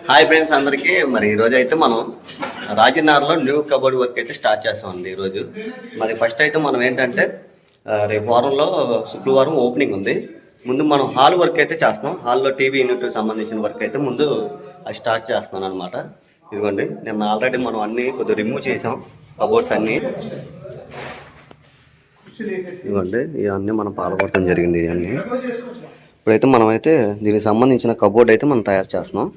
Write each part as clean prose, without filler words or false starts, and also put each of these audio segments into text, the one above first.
Hi friends అందరికీ. మరి ఈరోజు అయితే మనం రాజనగర్లో న్యూ కబోర్డ్ వర్క్ అయితే స్టార్ట్ చేస్తామండి ఈరోజు. మరి ఫస్ట్ అయితే మనం ఏంటంటే రేపు వారంలో శుక్రవారం ఓపెనింగ్ ఉంది. ముందు మనం హాల్ వర్క్ అయితే చేస్తున్నాం. హాల్లో టీవీ యూనిట్కి సంబంధించిన వర్క్ అయితే ముందు అది స్టార్ట్ చేస్తున్నాను అనమాట. ఇదిగోండి, నిన్న ఆల్రెడీ మనం అన్నీ కొద్దిగా రిమూవ్ చేసాం కబోర్డ్స్ అన్నీ. ఇదిగోండి, ఇవన్నీ మనం పాల్గొడటం జరిగింది. ఇవన్నీ ఇప్పుడైతే మనమైతే దీనికి సంబంధించిన కబోర్డ్ అయితే మనం తయారు చేస్తున్నాం.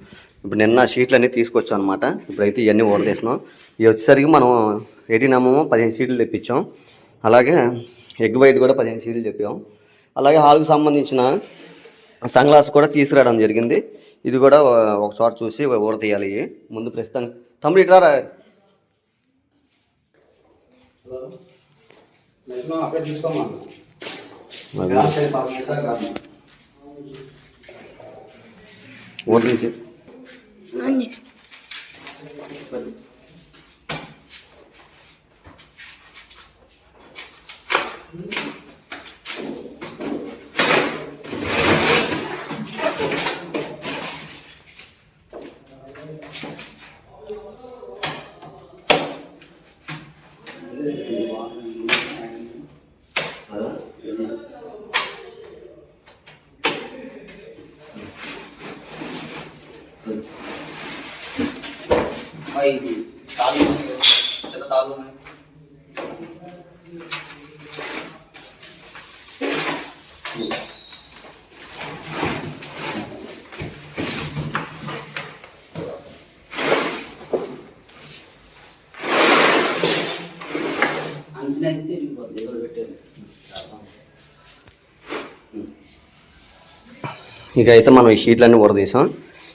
ఇప్పుడు నిన్న షీట్లు అన్నీ తీసుకొచ్చాం అనమాట. ఇప్పుడైతే ఇవన్నీ ఓడదీస్తున్నాం. ఇవి వచ్చేసరికి మనం 18mm 15 షీట్లు తెప్పించాం. అలాగే ఎగ్ వైట్ కూడా 15 షీట్లు తెప్పాం. అలాగే హాల్కి సంబంధించిన సన్ గ్లాస్ కూడా తీసుకురావడం జరిగింది. ఇది కూడా ఒకసారి చూసి ఓడతీయాలి. ముందు ప్రస్తుతానికి తమ్ముడు ఇట్లా ఓడతీసి ఇది తాళ్ళు చిన్న తాళ్ళు ఉన్నాయి. అంచనా అయితే ఎదురు పెట్టేది. ఇక అయితే మనం ఈ షీట్లన్నీ ఊడదీసాం.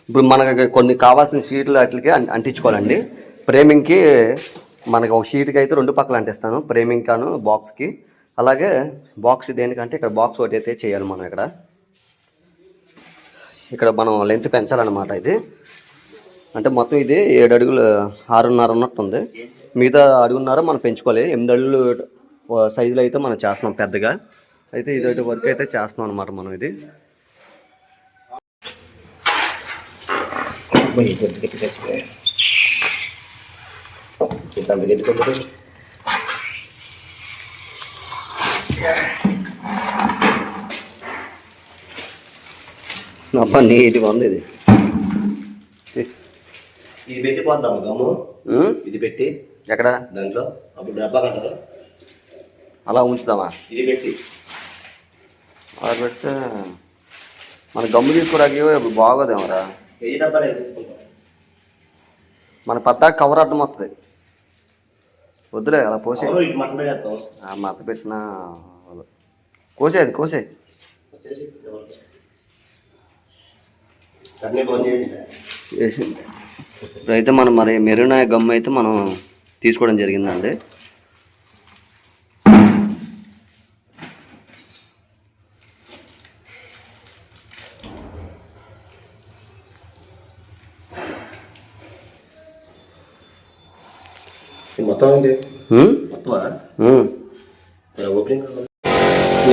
ఇప్పుడు మనకి కొన్ని కావాల్సిన షీట్లు వాటికి అంటించుకోవాలండి. ఫ్రేమింగ్కి మనకి ఒక షీట్కి అయితే 2 పక్కలు అంటిస్తాను, ఫ్రేమింగ్ కాను బాక్స్కి. అలాగే బాక్స్ దేనికంటే ఇక్కడ బాక్స్ ఒకటి అయితే చేయాలి. మనం ఇక్కడ మనం లెంత్ పెంచాలన్నమాట. ఇది అంటే మొత్తం ఇది 7 అడుగులు 6.5 ఉన్నట్టుంది. మిగతా 1.5 అడుగున్నర మనం పెంచుకోవాలి. 8 అడుగులు సైజులో అయితే మనం చేస్తున్నాం పెద్దగా. అయితే ఇదైతే వర్క్ అయితే చేస్తున్నాం అనమాట మనం. ఇది అబ్బా నీట్గా ఉంది. ఇది పెట్టి పోద్దాము గమ్ము. ఇది పెట్టి ఎక్కడ దాంట్లో అప్పుడు డబ్బా కట్టదా అలా ఉంచుదామా? ఇది పెట్టి అలా పెడితే మన గమ్ము తీసుకోవడానికి బాగోదేమరా. ఏ డబ్బా మన పద్దా కవర్ అడ్డం వస్తుంది. వద్దులే అలా పోసే మత పెట్టిన కోసేది చేసింది. ఇప్పుడైతే మనం మరి మెరూన్ గమ్ అయితే మనం తీసుకోవడం జరిగిందండి.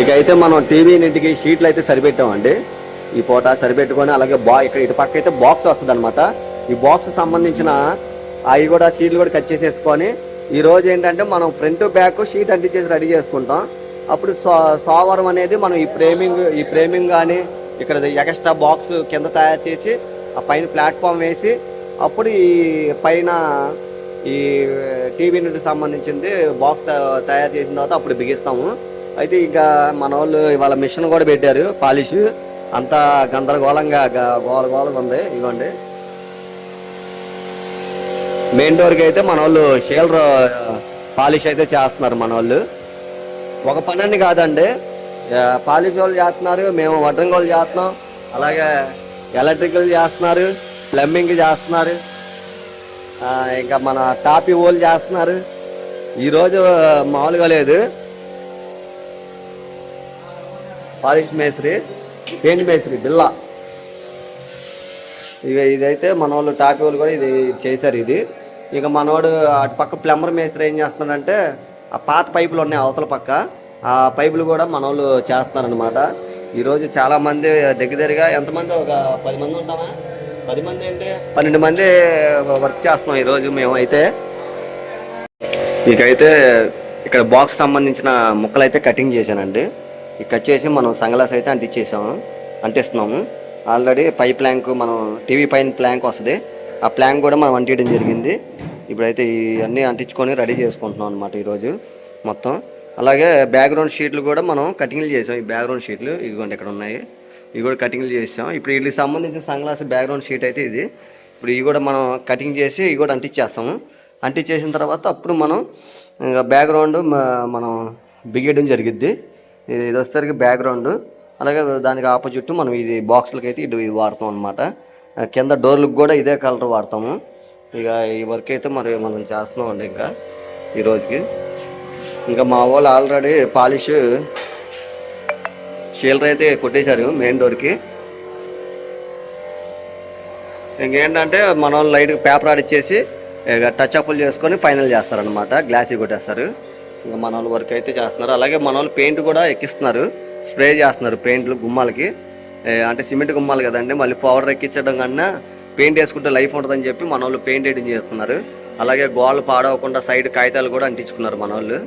ఇకైతే మనం టీవీ ఇంటికి షీట్లు అయితే సరిపెట్టామండి. ఈ పూట సరిపెట్టుకొని అలాగే ఇక్కడ ఇటు పక్క అయితే బాక్స్ వస్తుంది అనమాట. ఈ బాక్స్ సంబంధించిన అవి కూడా షీట్లు కూడా కట్ చేసేసుకొని ఈ రోజు ఏంటంటే మనం ఫ్రంట్ బ్యాక్ షీట్ అంటించేసి రెడీ చేసుకుంటాం. అప్పుడు సోమవారం అనేది మనం ఈ ఫ్రేమింగ్ కానీ ఇక్కడ ఎక్స్ట్రా బాక్స్ కింద తయారు చేసి ఆ పైన ప్లాట్ఫామ్ వేసి అప్పుడు ఈ పైన ఈ టీవీ యూనిట్కి సంబంధించింది బాక్స్ తయారు చేసిన తర్వాత అప్పుడు బిగిస్తాము. అయితే ఇంకా మన వాళ్ళు ఇవాళ మిషన్ కూడా పెట్టారు. పాలిష్ అంతా గందరగోళంగా గోలగోళంగా ఉంది. ఇవ్వండి, మెయిన్ డోర్కి అయితే మన వాళ్ళు షీల్డర్ పాలిష్ అయితే చేస్తున్నారు. మన వాళ్ళు ఒక పని కాదండి, పాలిష్ వాళ్ళు చేస్తున్నారు, మేము వడ్రంగి వాళ్ళు చేస్తున్నాం, అలాగే ఎలక్ట్రికల్ చేస్తున్నారు, ప్లంబింగ్ చేస్తున్నారు, ఇంకా మన టాపీ వాళ్ళు చేస్తున్నారు. ఈరోజు మామూలుగా లేదు. పాలిష్ మేస్త్రి, పెయింట్ మేస్త్రి బిల్లా ఇదైతే మన వాళ్ళు టాపీ వాళ్ళు కూడా ఇది చేశారు. ఇది ఇక మనోడు అటు పక్క ప్లంబర్ మేస్త్రి ఏం చేస్తున్నాడంటే ఆ పాత పైపులు ఉన్నాయి అవతల పక్క, ఆ పైపులు కూడా మన వాళ్ళు చేస్తున్నారనమాట. ఈరోజు చాలామంది దగ్గరగా ఎంతమంది ఒక 10 మంది ఉంటామా, 10 మంది అంటే 12 మంది వర్క్ చేస్తున్నాం ఈరోజు మేమైతే. మీకైతే ఇక్కడ బాక్స్ సంబంధించిన ముక్కలు అయితే కటింగ్ చేశానండి. ఈ కట్ చేసి మనం సంగ్లాస్ అయితే అంటిస్తున్నాము. ఆల్రెడీ పై ప్లాంక్ మనం టీవీ పైన ప్లాంక్ వస్తుంది, ఆ ప్లాంక్ కూడా మనం అంటించడం జరిగింది. ఇప్పుడైతే ఇవన్నీ అంటించుకొని రెడీ చేసుకుంటున్నాం అనమాట ఈరోజు మొత్తం. అలాగే బ్యాక్గ్రౌండ్ షీట్లు కూడా మనం కటింగ్లు చేసాం. ఈ బ్యాక్గ్రౌండ్ షీట్లు ఇదిగోండి ఇక్కడ ఉన్నాయి, ఇవి కూడా కటింగ్లు చేసాం. ఇప్పుడు వీటికి సంబంధించిన సంగ్లాస్ బ్యాక్గ్రౌండ్ షీట్ అయితే ఇది. ఇప్పుడు ఇవి కూడా మనం కటింగ్ చేసి ఇవి కూడా అంటించేస్తాము. అంటించేసిన తర్వాత అప్పుడు మనం ఇంకా బ్యాక్గ్రౌండ్ మనం బిగేయడం జరిగిద్ది. ఇది వచ్చేసరికి బ్యాక్గ్రౌండ్. అలాగే దానికి ఆపోజిట్ మనం ఇది బాక్సులకి అయితే ఇది వాడతాం అనమాట. కింద డోర్లకు కూడా ఇదే కలర్ వాడతాము. ఇక ఈ వర్క్ అయితే మనం చేస్తున్నామండి ఇంకా ఈ రోజుకి. ఇంకా మా వాళ్ళు ఆల్రెడీ పాలిష్ షీలర్ అయితే కొట్టేశారు మెయిన్ డోర్కి. ఇంకేంటంటే మన వాళ్ళు లైట్ పేపర్ ఆడిచ్చేసి ఇక టచ్ అప్లు చేసుకొని ఫైనల్ చేస్తారనమాట, గ్లాసీ కొట్టేస్తారు. ఇంకా మన వాళ్ళు వర్క్ అయితే చేస్తున్నారు. అలాగే మన వాళ్ళు పెయింట్ కూడా ఎక్కిస్తున్నారు, స్ప్రే చేస్తున్నారు పెయింట్లు గుమ్మాలకి. అంటే సిమెంట్ గుమ్మాలు కదండి, మళ్ళీ పౌడర్ ఎక్కించడం కన్నా పెయింట్ వేసుకుంటే లైఫ్ ఉంటుందని చెప్పి మన వాళ్ళు పెయింట్ వేయడం చేస్తున్నారు. అలాగే గోడలు పాడవకుండా సైడ్ కాగితాలు కూడా అంటించుకున్నారు మన వాళ్ళు.